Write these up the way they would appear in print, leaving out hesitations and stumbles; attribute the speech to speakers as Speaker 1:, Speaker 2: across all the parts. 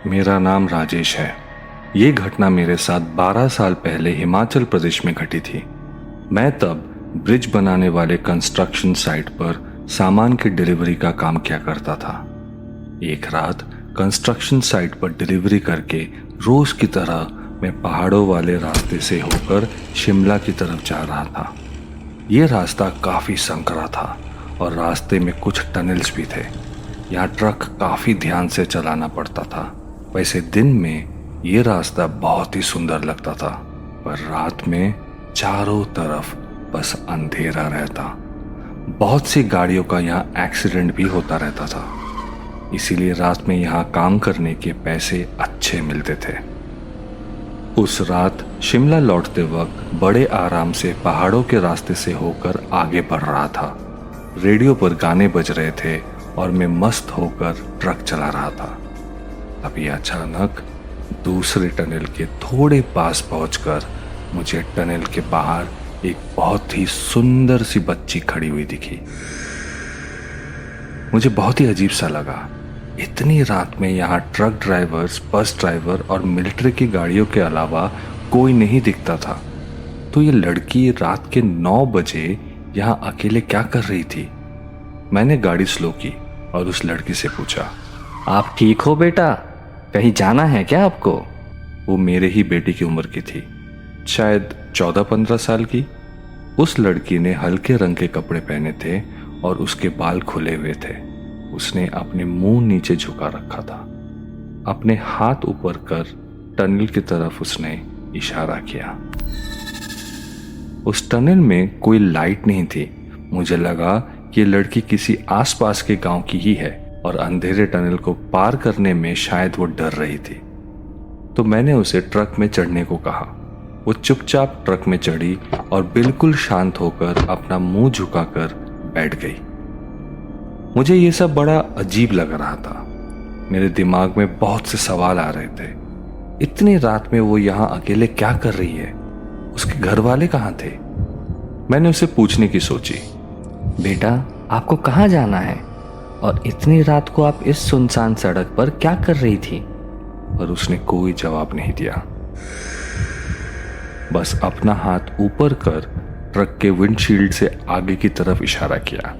Speaker 1: मेरा नाम राजेश है। ये घटना मेरे साथ 12 साल पहले हिमाचल प्रदेश में घटी थी। मैं तब ब्रिज बनाने वाले कंस्ट्रक्शन साइट पर सामान की डिलीवरी का काम किया करता था। एक रात कंस्ट्रक्शन साइट पर डिलीवरी करके रोज की तरह मैं पहाड़ों वाले रास्ते से होकर शिमला की तरफ जा रहा था। ये रास्ता काफ़ी संकरा था और रास्ते में कुछ टनल्स भी थे। यहाँ ट्रक काफ़ी ध्यान से चलाना पड़ता था। वैसे दिन में ये रास्ता बहुत ही सुंदर लगता था, पर रात में चारों तरफ बस अंधेरा रहता। बहुत सी गाड़ियों का यहाँ एक्सीडेंट भी होता रहता था, इसीलिए रात में यहाँ काम करने के पैसे अच्छे मिलते थे। उस रात शिमला लौटते वक्त बड़े आराम से पहाड़ों के रास्ते से होकर आगे बढ़ रहा था। रेडियो पर गाने बज रहे थे और मैं मस्त होकर ट्रक चला रहा था। अभी अचानक दूसरे टनल के थोड़े पास पहुंचकर मुझे टनल के बाहर एक बहुत ही सुंदर सी बच्ची खड़ी हुई दिखी। मुझे बहुत ही अजीब सा लगा। इतनी रात में यहाँ ट्रक ड्राइवर्स, बस ड्राइवर और मिलिट्री की गाड़ियों के अलावा कोई नहीं दिखता था। तो ये लड़की रात के 9 बजे यहाँ अकेले क्या कर रही थी? मैंने गाड़ी स्लो की और उस लड़की से पूछा,
Speaker 2: आप ठीक हो बेटा? कहीं जाना है क्या आपको?
Speaker 1: वो मेरे ही बेटी की उम्र की थी, शायद 14-15 साल की। उस लड़की ने हल्के रंग के कपड़े पहने थे और उसके बाल खुले हुए थे। उसने अपने मुंह नीचे झुका रखा था। अपने हाथ ऊपर कर टनल की तरफ उसने इशारा किया। उस टनल में कोई लाइट नहीं थी। मुझे लगा कि लड़की किसी आसपास के गांव की ही है और अंधेरे टनल को पार करने में शायद वो डर रही थी। तो मैंने उसे ट्रक में चढ़ने को कहा। वो चुपचाप ट्रक में चढ़ी और बिल्कुल शांत होकर अपना मुंह झुकाकर बैठ गई। मुझे ये सब बड़ा अजीब लग रहा था। मेरे दिमाग में बहुत से सवाल आ रहे थे। इतनी रात में वो यहाँ अकेले क्या कर रही है? उसके घर वाले कहाँ थे? मैंने उसे पूछने की सोची,
Speaker 2: बेटा, आपको कहाँ जाना है और इतनी रात को आप इस सुनसान सड़क पर क्या कर रही थी?
Speaker 1: पर उसने कोई जवाब नहीं दिया। बस अपना हाथ ऊपर कर ट्रक के विंडशील्ड से आगे की तरफ इशारा किया।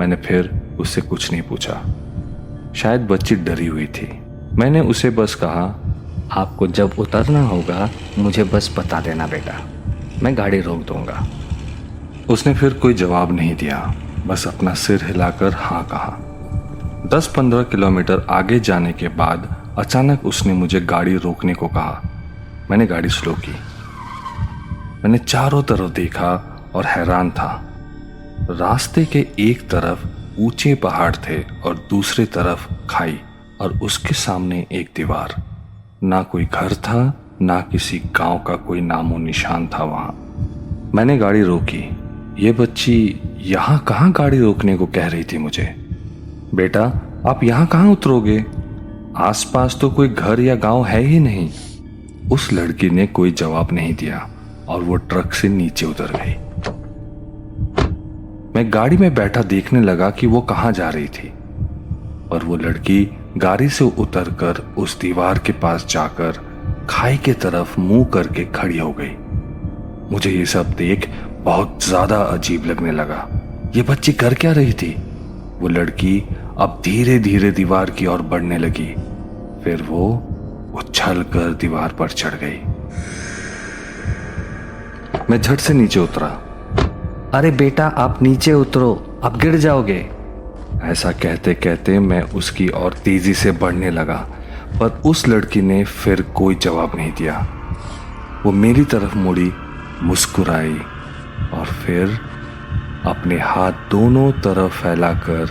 Speaker 1: मैंने फिर उससे कुछ नहीं पूछा। शायद बच्ची डरी हुई थी। मैंने उसे बस कहा,
Speaker 2: आपको जब उतरना होगा मुझे बस बता देना बेटा, मैं गाड़ी रोक दूंगा।
Speaker 1: उसने फिर कोई जवाब नहीं दिया, बस अपना सिर हिलाकर हाँ कहा। 10-15 किलोमीटर आगे जाने के बाद अचानक उसने मुझे गाड़ी रोकने को कहा। मैंने गाड़ी स्लो की। मैंने चारों तरफ देखा और हैरान था। रास्ते के एक तरफ ऊंचे पहाड़ थे और दूसरी तरफ खाई और उसके सामने एक दीवार। ना कोई घर था, ना किसी गांव का कोई नामो निशान था वहां। मैंने गाड़ी रोकी। ये बच्ची यहाँ कहाँ गाड़ी रोकने को कह रही थी मुझे? बेटा, आप यहाँ कहाँ उतरोगे? आसपास तो कोई घर या गांव है ही नहीं। उस लड़की ने कोई जवाब नहीं दिया और वो ट्रक से नीचे उतर गई। मैं गाड़ी में बैठा देखने लगा कि वो कहाँ जा रही थी, और वो लड़की गाड़ी से उतरकर उस दीवार के पास जाकर खाई के तरफ मुंह करके खड़ी हो गई। मुझे ये सब देख बहुत ज्यादा अजीब लगने लगा। ये बच्ची कर क्या रही थी? वो लड़की अब धीरे धीरे दीवार की ओर बढ़ने लगी। फिर वो उछल कर दीवार पर चढ़ गई। मैं झट से नीचे उतरा।
Speaker 2: अरे बेटा, आप नीचे उतरो, आप गिर जाओगे।
Speaker 1: ऐसा कहते कहते मैं उसकी ओर तेजी से बढ़ने लगा, पर उस लड़की ने फिर कोई जवाब नहीं दिया। वो मेरी तरफ मुड़ी, मुस्कुराई और फिर अपने हाथ दोनों तरफ फैलाकर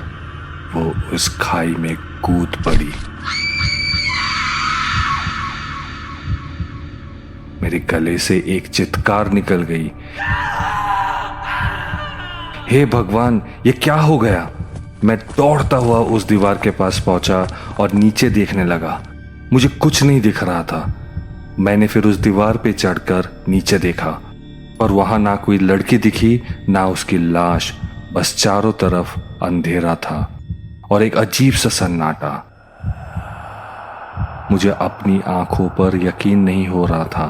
Speaker 1: वो उस खाई में कूद पड़ी। मेरे गले से एक चित्कार निकल गई। हे भगवान, ये क्या हो गया? मैं दौड़ता हुआ उस दीवार के पास पहुंचा और नीचे देखने लगा। मुझे कुछ नहीं दिख रहा था। मैंने फिर उस दीवार पे चढ़कर नीचे देखा, पर वहां ना कोई लड़की दिखी, ना उसकी लाश। बस चारों तरफ अंधेरा था और एक अजीब सा सन्नाटा। मुझे अपनी आंखों पर यकीन नहीं हो रहा था।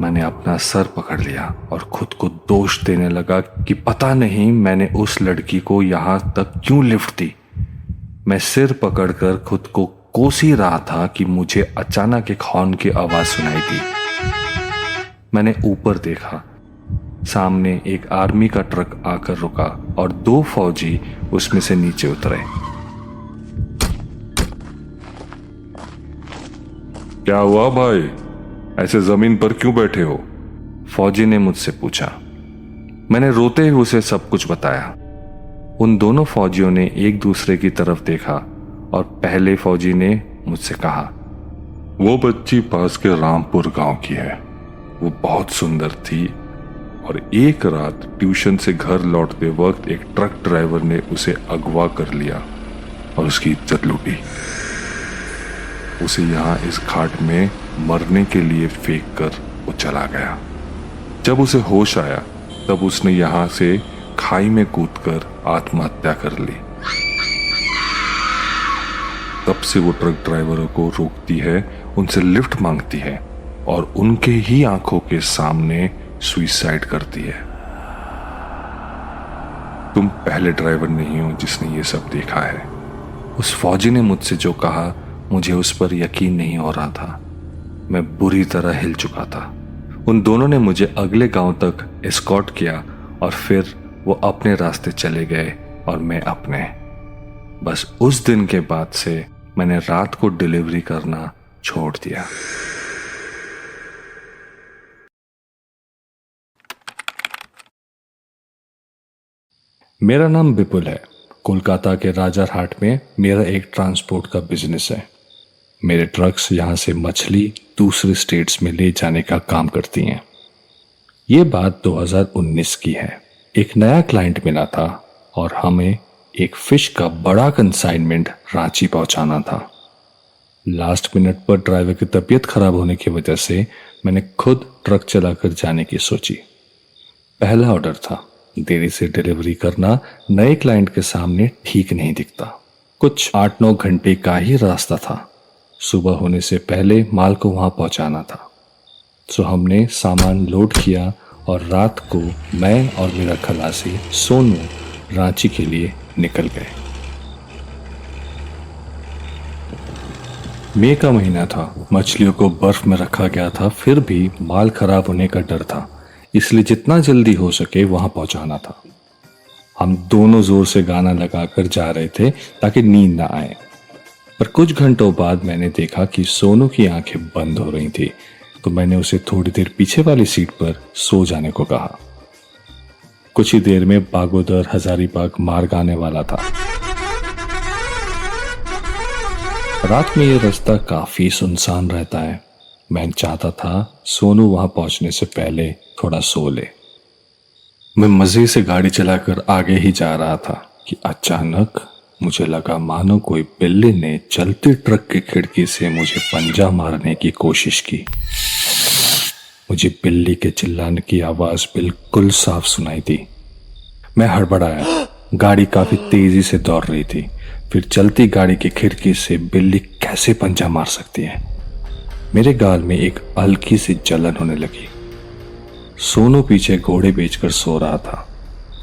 Speaker 1: मैंने अपना सर पकड़ लिया और खुद को दोष देने लगा कि पता नहीं मैंने उस लड़की को यहां तक क्यों लिफ्ट दी। मैं सिर पकड़कर खुद को कोस ही रहा था कि मुझे अचानक एक हॉर्न की आवाज सुनाई दी। मैंने ऊपर देखा। सामने एक आर्मी का ट्रक आकर रुका और 2 फौजी उसमें से नीचे उतरे। क्या हुआ भाई, ऐसे जमीन पर क्यों बैठे हो? फौजी ने मुझसे पूछा। मैंने रोते हुए उसे सब कुछ बताया। उन दोनों फौजियों ने एक दूसरे की तरफ देखा और पहले फौजी ने मुझसे कहा, वो बच्ची पास के रामपुर गांव की है। वो बहुत सुंदर थी और एक रात ट्यूशन से घर लौटते वक्त एक ट्रक ड्राइवर ने उसे अगवा कर लिया और उसकी इज्जत लूटी। उसे यहाँ इस घाट में मरने के लिए फेंक कर वो चला गया। जब उसे होश आया तब उसने यहाँ से खाई में कूदकर आत्महत्या कर ली। तब से वो ट्रक ड्राइवरों को रोकती है, उनसे लिफ्ट मांगती है और उनके ही आंखों के सामने सुइसाइड करती है। तुम पहले ड्राइवर नहीं हो जिसने ये सब देखा है। उस फौजी ने मुझसे जो कहा, मुझे उस पर यकीन नहीं हो रहा था। मैं बुरी तरह हिल चुका था। उन दोनों ने मुझे अगले गांव तक एस्कॉर्ट किया और फिर वो अपने रास्ते चले गए और मैं अपने। बस उस दिन के बाद से मैंने रात को डिलीवरी करना छोड़ दिया। मेरा नाम विपुल है। कोलकाता के राजारहाट में मेरा एक ट्रांसपोर्ट का बिजनेस है। मेरे ट्रक्स यहाँ से मछली दूसरे स्टेट्स में ले जाने का काम करती हैं। ये बात 2019 की है। एक नया क्लाइंट मिला था और हमें एक फिश का बड़ा कंसाइनमेंट रांची पहुंचाना था। लास्ट मिनट पर ड्राइवर की तबीयत खराब होने की वजह से मैंने खुद ट्रक चलाकर जाने की सोची। पहला ऑर्डर था। देरी से डिलीवरी करना नए क्लाइंट के सामने ठीक नहीं दिखता। कुछ 8-9 घंटे का ही रास्ता था। सुबह होने से पहले माल को वहां पहुंचाना था। सो हमने सामान लोड किया और रात को मैं और मेरा खलासी सोनू रांची के लिए निकल गए। मई का महीना था। मछलियों को बर्फ में रखा गया था, फिर भी माल खराब होने का डर था, इसलिए जितना जल्दी हो सके वहां पहुंचाना था। हम दोनों जोर से गाना लगाकर जा रहे थे ताकि नींद ना आए। पर कुछ घंटों बाद मैंने देखा कि सोनू की आंखें बंद हो रही थी, तो मैंने उसे थोड़ी देर पीछे वाली सीट पर सो जाने को कहा। कुछ ही देर में बागोदर हजारीबाग मार्ग आने वाला था। रात में यह रास्ता काफी सुनसान रहता है। मैं चाहता था सोनू वहां पहुंचने से पहले थोड़ा सो ले। मैं मजे से गाड़ी चलाकर आगे ही जा रहा था कि अचानक मुझे लगा मानो कोई बिल्ली ने चलते ट्रक की खिड़की से मुझे पंजा मारने की कोशिश की। मुझे बिल्ली के चिल्लाने की आवाज बिल्कुल साफ सुनाई दी। मैं हड़बड़ाया। गाड़ी काफी तेजी से दौड़ रही थी। फिर चलती गाड़ी की खिड़की से बिल्ली कैसे पंजा मार सकती है? मेरे गाल में एक हल्की सी जलन होने लगी। सोनू पीछे घोड़े बेचकर सो रहा था।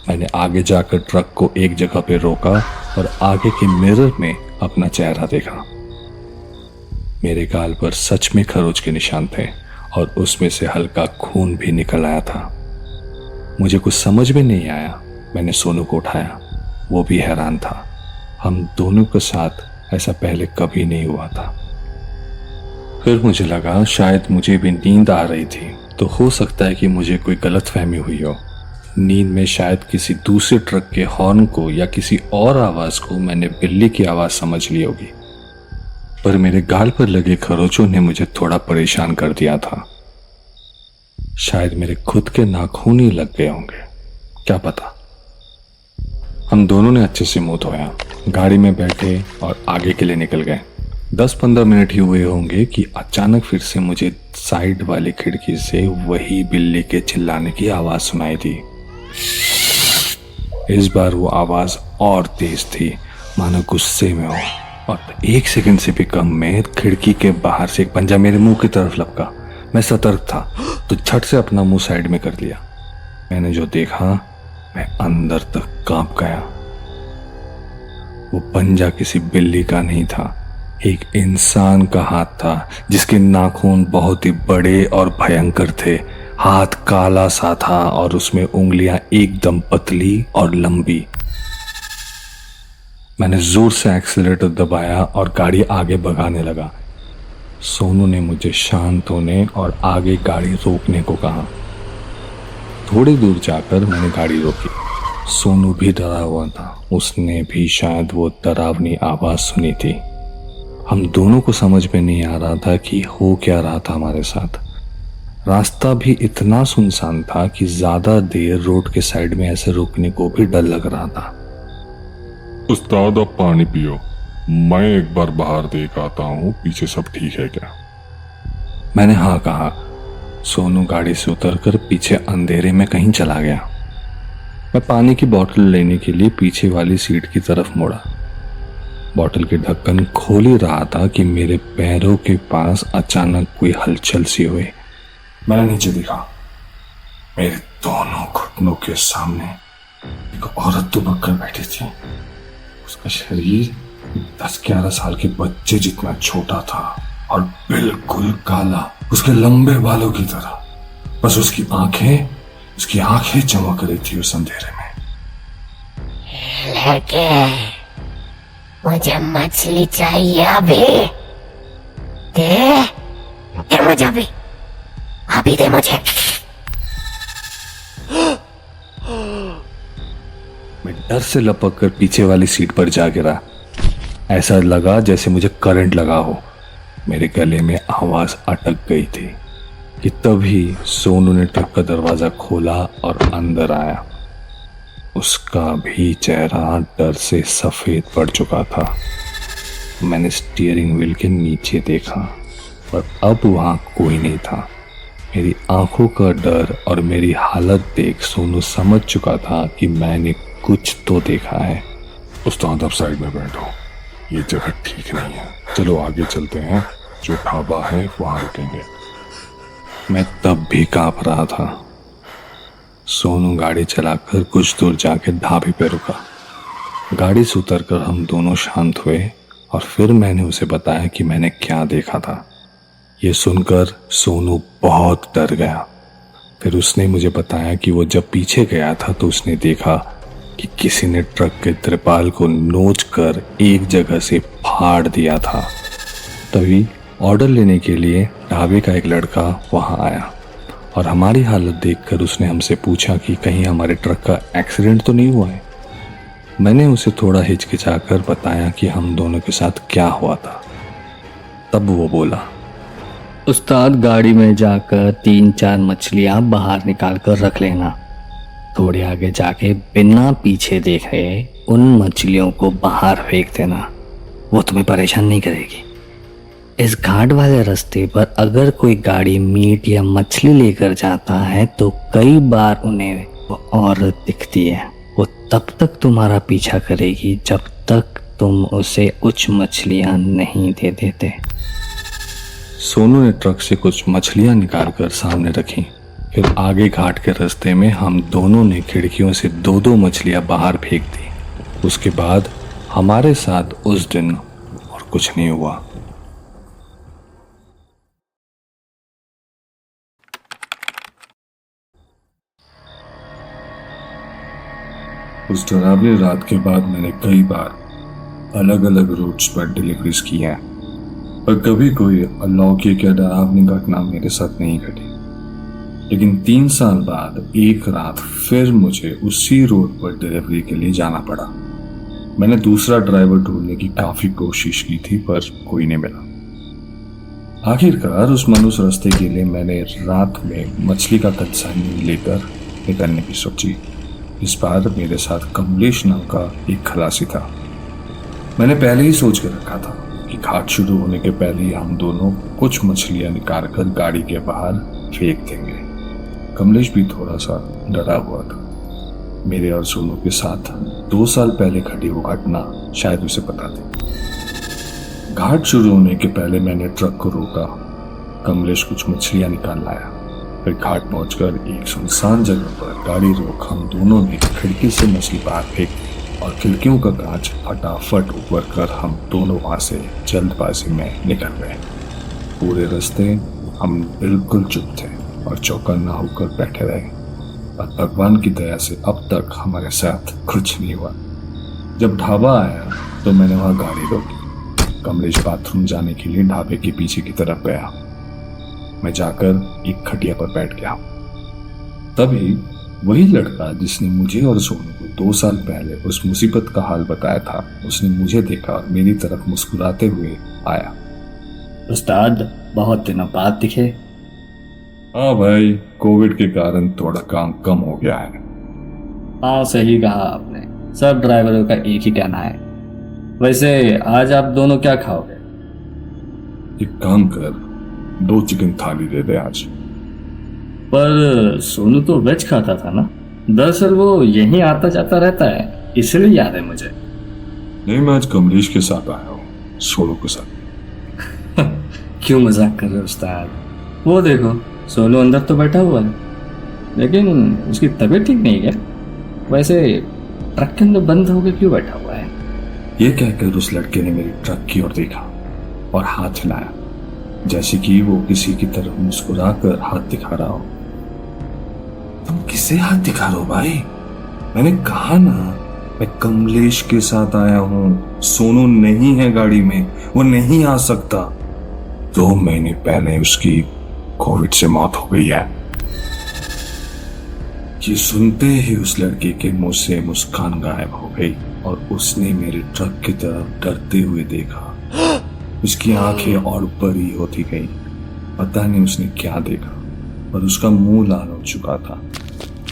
Speaker 1: मैंने आगे जाकर ट्रक को एक जगह पे रोका और आगे के मिरर में अपना चेहरा देखा। मेरे गाल पर सच में खरोच के निशान थे और उसमें से हल्का खून भी निकल आया था। मुझे कुछ समझ में नहीं आया। मैंने सोनू को उठाया। वो भी हैरान था। हम दोनों के साथ ऐसा पहले कभी नहीं हुआ था। फिर मुझे लगा शायद मुझे भी नींद आ रही थी, तो हो सकता है कि मुझे कोई गलतफहमी हुई हो। नींद में शायद किसी दूसरे ट्रक के हॉर्न को या किसी और आवाज को मैंने बिल्ली की आवाज समझ ली होगी। पर मेरे गाल पर लगे खरोचों ने मुझे थोड़ा परेशान कर दिया था। शायद मेरे खुद के नाखून ही लग गए होंगे, क्या पता। हम दोनों ने अच्छे से मुंह धोया, गाड़ी में बैठे और आगे के लिए निकल गए। 10-15 मिनट ही हुए होंगे कि अचानक फिर से मुझे साइड वाली खिड़की से वही बिल्ली के चिल्लाने की आवाज सुनाई दी। इस बार वो आवाज और तेज थी, मानो गुस्से में हो। और 1 सेकंड से भी कम में खिड़की के बाहर से एक पंजा मेरे मुंह की तरफ लपका। मैं सतर्क था तो झट से अपना मुंह साइड में कर लिया। मैंने जो देखा, मैं अंदर तक कांप गया। वो पंजा किसी बिल्ली का नहीं था, एक इंसान का हाथ था जिसके नाखून बहुत ही बड़े और भयंकर थे। हाथ काला सा था और उसमें उंगलियां एकदम पतली और लंबी। मैंने जोर से एक्सीलरेटर दबाया और गाड़ी आगे भगाने लगा। सोनू ने मुझे शांत होने और आगे गाड़ी रोकने को कहा। थोड़ी दूर जाकर मैंने गाड़ी रोकी। सोनू भी डरा हुआ था, उसने भी शायद वो डरावनी आवाज सुनी थी। हम दोनों को समझ में नहीं आ रहा था कि हो क्या रहा था हमारे साथ। रास्ता भी इतना सुनसान था कि ज्यादा देर रोड के साइड में ऐसे रुकने को भी डर लग रहा था।
Speaker 3: उस्ताद अब पानी पियो, मैं एक बार बाहर देख आता हूँ पीछे सब ठीक है क्या।
Speaker 1: मैंने हाँ कहा। सोनू गाड़ी से उतरकर पीछे अंधेरे में कहीं चला गया। मैं पानी की बोतल लेने के लिए पीछे वाली सीट की तरफ मुड़ा। बोतल के ढक्कन खोल ही रहा था कि मेरे पैरों के पास अचानक कोई हलचल सी हुई। मैंने नीचे देखा। मेरे दोनों घुटनों के सामने एक औरत दुबक कर बैठी थी। उसका शरीर 10-11 साल के बच्चे जितना छोटा था और बिल्कुल काला, उसके लंबे बालों की तरह। बस उसकी आंखें चमक रही थी उस अंधेरे में।
Speaker 4: लड़के, मुझे मछली चाहिए अभी। दे मुझे अभी दे मुझे।
Speaker 1: मैं डर से लपक कर पीछे वाली सीट पर जा गिरा। ऐसा लगा जैसे मुझे करंट लगा हो। मेरे गले में आवाज अटक गई थी कि तभी सोनू ने ट्रक का दरवाजा खोला और अंदर आया। उसका भी चेहरा डर से सफेद पड़ चुका था। मैंने स्टीयरिंग व्हील के नीचे देखा पर अब वहां कोई नहीं था। मेरी आंखों का डर और मेरी हालत देख सोनू समझ चुका था कि मैंने कुछ तो देखा है।
Speaker 3: उस्ताद अब साइड में बैठो, ये जगह ठीक नहीं है, चलो आगे चलते हैं, जो ढाबा है वहां रुकेंगे।
Speaker 1: मैं तब भी कांप रहा था। सोनू गाड़ी चलाकर कुछ दूर जाके ढाबे पे रुका। गाड़ी से उतरकर हम दोनों शांत हुए और फिर मैंने उसे बताया कि मैंने क्या देखा था। ये सुनकर सोनू बहुत डर गया। फिर उसने मुझे बताया कि वो जब पीछे गया था तो उसने देखा कि किसी ने ट्रक के त्रिपाल को नोच कर एक जगह से फाड़ दिया था। तभी ऑर्डर लेने के लिए ढाबे का एक लड़का वहां आया और हमारी हालत देखकर उसने हमसे पूछा कि कहीं हमारे ट्रक का एक्सीडेंट तो नहीं हुआ है। मैंने उसे थोड़ा हिचकिचाकर बताया कि हम दोनों के साथ क्या हुआ था। तब वो बोला,
Speaker 2: उस्ताद गाड़ी में जाकर 3-4 मछलियां बाहर निकाल कर रख लेना। थोड़े आगे जाके बिना पीछे देखे उन मछलियों को बाहर फेंक देना, वो तुम्हें परेशान नहीं करेगी। इस घाट वाले रास्ते पर अगर कोई गाड़ी मीट या मछली लेकर जाता है तो कई बार उन्हें वो औरत दिखती है। वो तब तक तुम्हारा पीछा करेगी जब तक तुम उसे कुछ मछलियां नहीं दे देते।
Speaker 1: सोनू ने ट्रक से कुछ मछलियां निकालकर सामने रखी। फिर आगे घाट के रास्ते में हम दोनों ने खिड़कियों से 2-2 मछलियां बाहर फेंक दी। उसके बाद हमारे साथ उस दिन और कुछ नहीं हुआ। उस डरावनी रात के बाद मैंने कई बार अलग अलग रूट्स पर डिलीवरीज की हैं, पर कभी कोई अलौकिक या डरावनी घटना मेरे साथ नहीं घटी। लेकिन 3 साल बाद एक रात फिर मुझे उसी रोड पर डिलीवरी के लिए जाना पड़ा। मैंने दूसरा ड्राइवर ढूंढने की काफी कोशिश की थी पर कोई नहीं मिला। आखिरकार उस मनुष्य रास्ते के लिए मैंने रात में मछली का कंसाइनमेंट लेकर निकलने की सोची। इस बार मेरे साथ कमलेश नाम का एक खलासी था। मैंने पहले ही सोच के रखा था कि घाट शुरू होने के पहले ही हम दोनों कुछ मछलियां निकालकर गाड़ी के बाहर फेंक देंगे। कमलेश भी थोड़ा सा डरा हुआ था। मेरे और सोनू के साथ 2 साल पहले घटी वो घटना शायद उसे पता थी।
Speaker 3: घाट शुरू होने के पहले मैंने ट्रक को रोका। कमलेश कुछ मछलियां निकाल लाया। फिर घाट पहुंचकर एक सुनसान जगह पर गाड़ी रोक हम दोनों ने खिड़की से मछली बाहर फेंक और खिड़कियों का कांच फटाफट ऊपर कर हम दोनों वहां से जल्दबाजी में निकल गए। पूरे रास्ते हम बिल्कुल चुप थे और चौकन्ना होकर बैठे रहे और भगवान की दया से अब तक हमारे साथ कुछ नहीं हुआ। जब ढाबा आया तो मैंने वहां गाड़ी रोकी। कमलेश बाथरूम जाने के लिए ढाबे के पीछे की तरफ गया। मैं जाकर एक खटिया पर बैठ गया। तभी वही लड़का जिसने मुझे और सोनू को 2 साल पहले उस मुसीबत का हाल बताया था, उसने मुझे देखा और मेरी तरफ मुस्कुराते हुए आया।
Speaker 2: उस्ताद, बहुत दिनों बाद दिखे।
Speaker 3: हाँ भाई, कोविड के कारण थोड़ा काम कम हो गया है।
Speaker 2: हाँ, सही कहा आपने। सब ड्राइवरों का एक ही कहना है। वैसे आज आप दोनों क्या खाओगे?
Speaker 3: एक काम कर, 2 चिकन थाली दे दे आज।
Speaker 2: पर सोनू तो वेज खाता था ना? दरअसल वो यहीं आता जाता रहता है, इसलिए याद है मुझे।
Speaker 3: नहीं, मैं आज कमलेश के साथ आया हूँ, सोनू के साथ।
Speaker 2: क्यों मजाक कर रहे हो उस्ताद? वो देखो, सोनू अंदर तो बैठा हुआ है, लेकिन उसकी तबीयत ठीक नहीं है। वैसे ट्रक के अंदर बंद होकर क्यों बैठा हुआ है?
Speaker 3: ये कहकर उस लड़के ने मेरी ट्रक की ओर देखा और हाथ हिलाया, जैसे कि वो किसी की तरफ मुस्कुरा कर हाथ दिखा रहा हो। तुम किसे हाथ दिखा रहे हो भाई? मैंने कहा ना, मैं कमलेश के साथ आया हूँ। सोनू नहीं है गाड़ी में, वो नहीं आ सकता। 2 महीने पहले उसकी कोविड से मौत हो गई है। ये सुनते ही उस लड़के के मुंह से मुस्कान गायब हो गई और उसने मेरे ट्रक की तरफ डरते हुए देखा। उसकी आंखें और बड़ी होती गई। पता नहीं उसने क्या देखा, पर उसका मुंह लाल हो चुका था।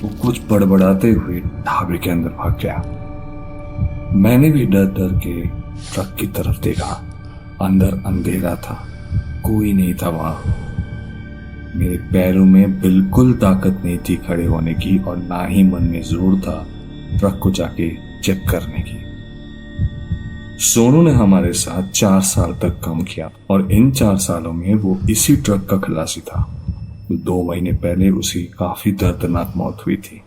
Speaker 3: वो कुछ बड़बड़ाते हुए ढाबे के अंदर भाग गया। मैंने भी डर डर के ट्रक की तरफ देखा। अंदर अंधेरा था, कोई नहीं था वहां। मेरे पैरों में बिल्कुल ताकत नहीं थी खड़े होने की और ना ही मन में जोर था ट्रक को जाके चेक करने की। सोनू ने हमारे साथ 4 साल तक काम किया और इन 4 सालों में वो इसी ट्रक का खलासी था। 2 महीने पहले उसे काफी दर्दनाक मौत हुई थी।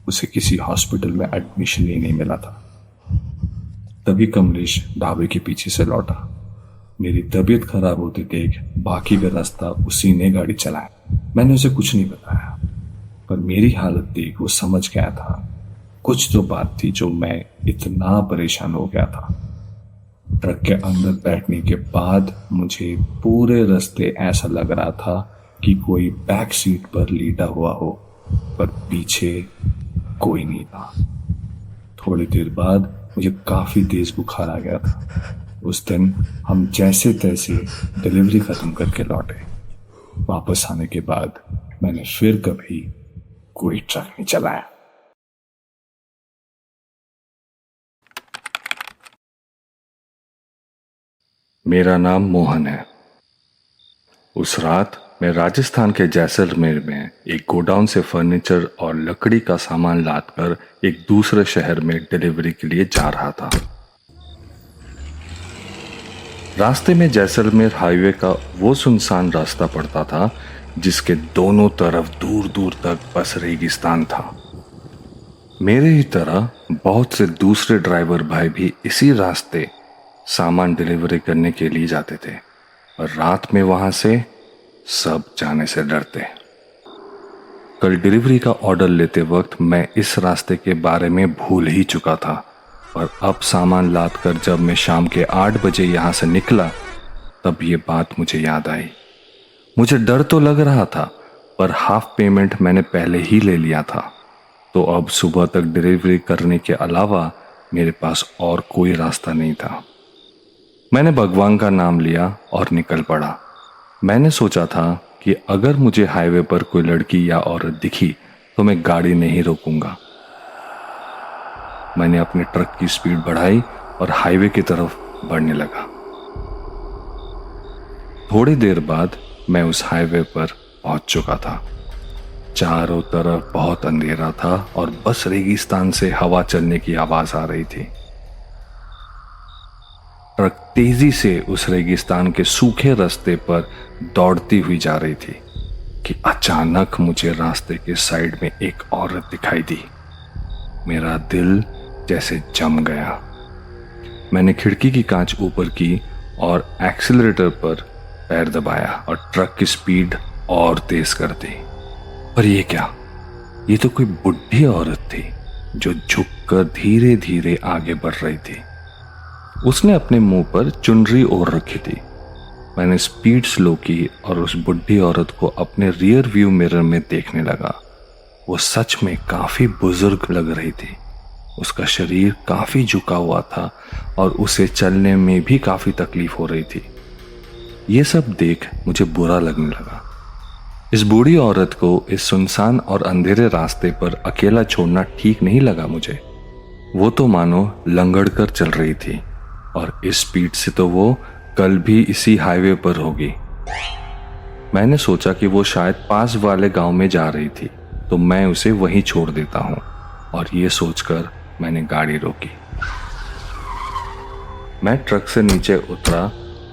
Speaker 3: उसे किसी हॉस्पिटल में एडमिशन ही नहीं मिला था। तभी कमलेश ढाबे के पीछे से लौटा। मेरी तबीयत खराब होती देख बाकी का रास्ता उसी ने गाड़ी चलाया। मैंने उसे कुछ नहीं बताया, पर मेरी हालत देख वो समझ गया था कुछ तो बात थी जो मैं इतना परेशान हो गया था। ट्रक के अंदर बैठने के बाद मुझे पूरे रास्ते ऐसा लग रहा था कि कोई बैक सीट पर लेटा हुआ हो, पर पीछे कोई नहीं था। थोड़ी देर बाद मुझे काफी तेज बुखार आ गया था। उस दिन हम जैसे तैसे डिलीवरी खत्म करके लौटे। वापस आने के बाद मैंने फिर कभी कोई ट्रक नहीं चलाया।
Speaker 1: मेरा नाम मोहन है। उस रात मैं राजस्थान के जैसलमेर में एक गोडाउन से फर्नीचर और लकड़ी का सामान लादकर एक दूसरे शहर में डिलीवरी के लिए जा रहा था। रास्ते में जैसलमेर हाईवे का वो सुनसान रास्ता पड़ता था जिसके दोनों तरफ दूर दूर तक बस रेगिस्तान था। मेरे ही तरह बहुत से दूसरे ड्राइवर भाई भी इसी रास्ते सामान डिलीवरी करने के लिए जाते थे और रात में वहां से सब जाने से डरते। कल डिलीवरी का ऑर्डर लेते वक्त मैं इस रास्ते के बारे में भूल ही चुका था, और अब सामान लाद कर जब मैं शाम के 8 बजे यहाँ से निकला तब ये बात मुझे याद आई। मुझे डर तो लग रहा था, पर हाफ पेमेंट मैंने पहले ही ले लिया था, तो अब सुबह तक डिलीवरी करने के अलावा मेरे पास और कोई रास्ता नहीं था। मैंने भगवान का नाम लिया और निकल पड़ा। मैंने सोचा था कि अगर मुझे हाईवे पर कोई लड़की या औरत दिखी तो मैं गाड़ी नहीं रोकूंगा। मैंने अपने ट्रक की स्पीड बढ़ाई और हाईवे की तरफ बढ़ने लगा। थोड़ी देर बाद मैं उस हाईवे पर पहुंच चुका था। चारों तरफ बहुत अंधेरा था और बस रेगिस्तान से हवा चलने की आवाज आ रही थी। ट्रक तेजी से उस रेगिस्तान के सूखे रास्ते पर दौड़ती हुई जा रही थी कि अचानक मुझे रास्ते के साइड में एक औरत दिखाई दी। मेरा दिल जैसे जम गया। मैंने खिड़की की कांच ऊपर की और एक्सीलरेटर पर पैर दबाया और ट्रक की स्पीड और तेज कर दी। पर ये क्या? ये तो कोई बुढ़ी औरत थी जो झुककर धीरे धीरे आगे बढ़ रही थी। उसने अपने मुंह पर चुनरी ओढ़ रखी थी। मैंने स्पीड स्लो की और उस बुढ़ी औरत को अपने रियर व्यू मिरर में देखने लगा। वो सच में काफी बुजुर्ग लग रही थी। उसका शरीर काफी झुका हुआ था और उसे चलने में भी काफी तकलीफ हो रही थी। ये सब देख मुझे बुरा लगने लगा। इस बूढ़ी औरत को इस सुनसान और अंधेरे रास्ते पर अकेला छोड़ना ठीक नहीं लगा मुझे। वो तो मानो लंगड़ कर चल रही थी और इस स्पीड से तो वो कल भी इसी हाईवे पर होगी। मैंने सोचा कि वो शायद पास वाले गांव में जा रही थी, तो मैं उसे वहीं छोड़ देता हूं, और ये सोचकर मैंने गाड़ी रोकी। मैं ट्रक से नीचे उतरा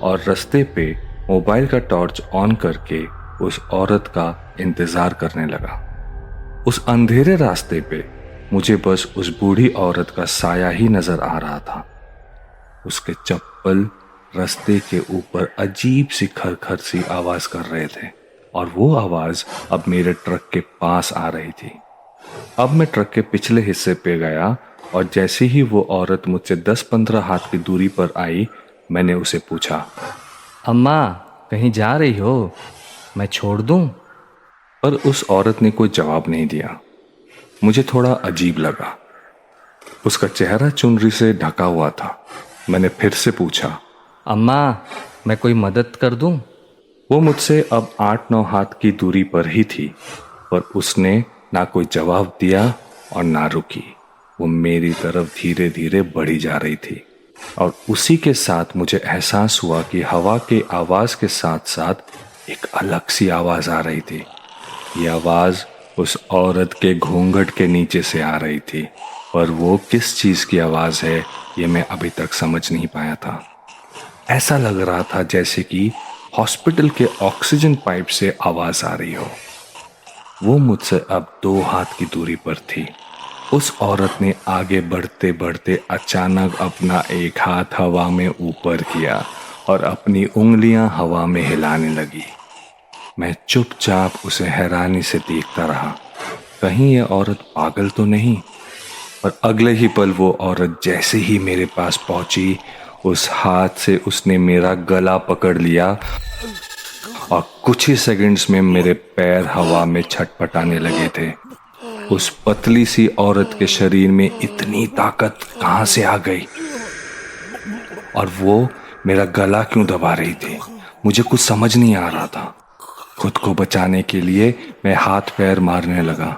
Speaker 1: और रास्ते पे मोबाइल का टॉर्च ऑन करके उस औरत का इंतजार करने लगा। उस अंधेरे रास्ते पे मुझे बस उस बूढ़ी औरत का साया ही नजर आ रहा था। उसके चप्पल रास्ते के ऊपर अजीब सी खरखर सी आवाज कर रहे थे और वो आवाज अब मेरे ट्रक के पास आ रही थी। अब मैं ट्रक के पिछले हिस्से पे गया और जैसे ही वो औरत मुझसे 10-15 हाथ की दूरी पर आई, मैंने उसे पूछा,
Speaker 2: अम्मा कहीं जा रही हो? मैं छोड़ दूं?
Speaker 1: पर उस औरत ने कोई जवाब नहीं दिया। मुझे थोड़ा अजीब लगा। उसका चेहरा चुनरी से ढका हुआ था। मैंने फिर से पूछा,
Speaker 2: अम्मा मैं कोई मदद कर दूं?
Speaker 1: वो मुझसे अब 8-9 हाथ की दूरी पर ही थी, पर उसने ना कोई जवाब दिया और ना रुकी। वो मेरी तरफ धीरे धीरे बढ़ी जा रही थी और उसी के साथ मुझे एहसास हुआ कि हवा के आवाज के साथ साथ एक अलग सी आवाज आ रही थी। ये आवाज उस औरत के घूंघट के नीचे से आ रही थी, पर वो किस चीज की आवाज है ये मैं अभी तक समझ नहीं पाया था। ऐसा लग रहा था जैसे कि हॉस्पिटल के ऑक्सीजन पाइप से आवाज आ रही हो। वो मुझसे अब 2 हाथ की दूरी पर थी। उस औरत ने आगे बढ़ते बढ़ते अचानक अपना एक हाथ हवा में ऊपर किया और अपनी उंगलियां हवा में हिलाने लगी। मैं चुपचाप उसे हैरानी से देखता रहा, कहीं यह औरत पागल तो नहीं। पर अगले ही पल वो औरत जैसे ही मेरे पास पहुंची, उस हाथ से उसने मेरा गला पकड़ लिया और कुछ ही सेकंड्स में मेरे पैर हवा में छटपटाने लगे थे। उस पतली सी औरत के शरीर में इतनी ताकत कहां से आ गई? और वो मेरा गला क्यों दबा रही थी? मुझे कुछ समझ नहीं आ रहा था। खुद को बचाने के लिए मैं हाथ पैर मारने लगा,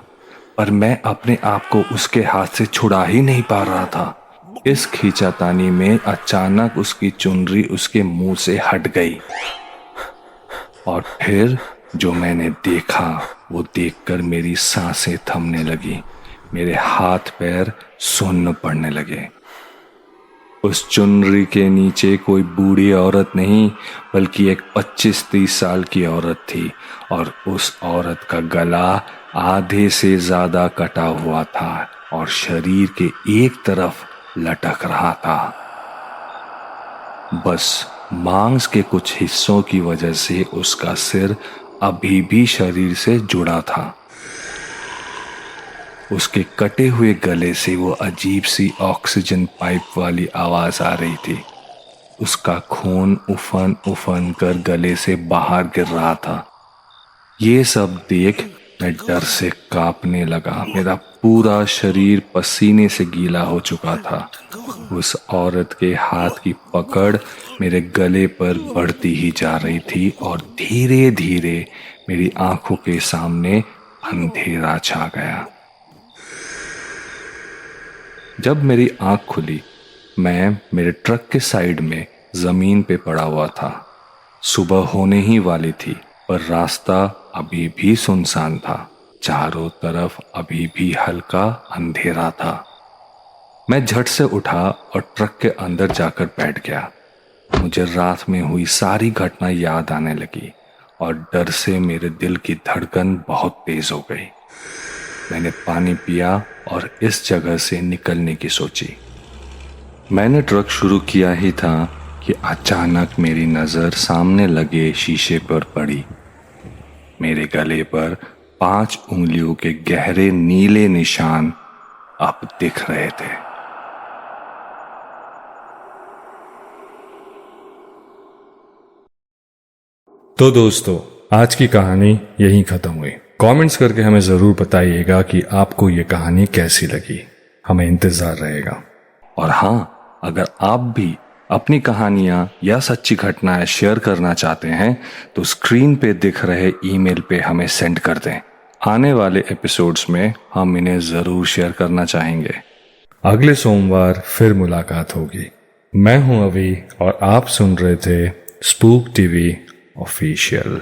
Speaker 1: पर मैं अपने आप को उसके हाथ से छुड़ा ही नहीं पा रहा था। इस खींचातानी में अचानक उसकी चुनरी उसके मुंह से हट गई और फिर जो मैंने देखा वो देखकर मेरी सांसें थमने लगी। मेरे हाथ पैर सुन्न पड़ने लगे। उस चुनरी के नीचे कोई बूढ़ी औरत नहीं, बल्कि एक 25-30 साल की औरत थी और उस औरत का गला आधे से ज्यादा कटा हुआ था और शरीर के एक तरफ लटक रहा था। बस मांस के कुछ हिस्सों की वजह से उसका सिर अभी भी शरीर से जुड़ा था। उसके कटे हुए गले से वो अजीब सी ऑक्सीजन पाइप वाली आवाज आ रही थी। उसका खून उफन उफन कर गले से बाहर गिर रहा था। ये सब देख मैं डर से कांपने लगा। मेरा पूरा शरीर पसीने से गीला हो चुका था। उस औरत के हाथ की पकड़ मेरे गले पर बढ़ती ही जा रही थी और धीरे धीरे मेरी आंखों के सामने अंधेरा छा गया। जब मेरी आंख खुली, मैं मेरे ट्रक के साइड में जमीन पे पड़ा हुआ था। सुबह होने ही वाली थी, पर रास्ता अभी भी सुनसान था। चारों तरफ अभी भी हल्का अंधेरा था। मैं झट से उठा और ट्रक के अंदर जाकर बैठ गया। मुझे रात में हुई सारी घटना याद आने लगी और डर से मेरे दिल की धड़कन बहुत तेज हो गई। मैंने पानी पिया और इस जगह से निकलने की सोची। मैंने ट्रक शुरू किया ही था कि अचानक मेरी नज़र सामने लगे शीशे पर पड़ी। मेरे गले पर 5 उंगलियों के गहरे नीले निशान अब दिख रहे थे।
Speaker 3: तो दोस्तों, आज की कहानी यहीं खत्म हुई। कमेंट्स करके हमें जरूर बताइएगा कि आपको ये कहानी कैसी लगी। हमें इंतजार रहेगा।
Speaker 1: और हाँ, अगर आप भी अपनी कहानियां या सच्ची घटनाएं शेयर करना चाहते हैं तो स्क्रीन पे दिख रहे ईमेल पे हमें सेंड कर दें। आने वाले एपिसोड्स में हम इन्हें जरूर शेयर करना चाहेंगे।
Speaker 3: अगले सोमवार फिर मुलाकात होगी। मैं हूं अभी और आप सुन रहे थे स्पूक टीवी ऑफिशियल।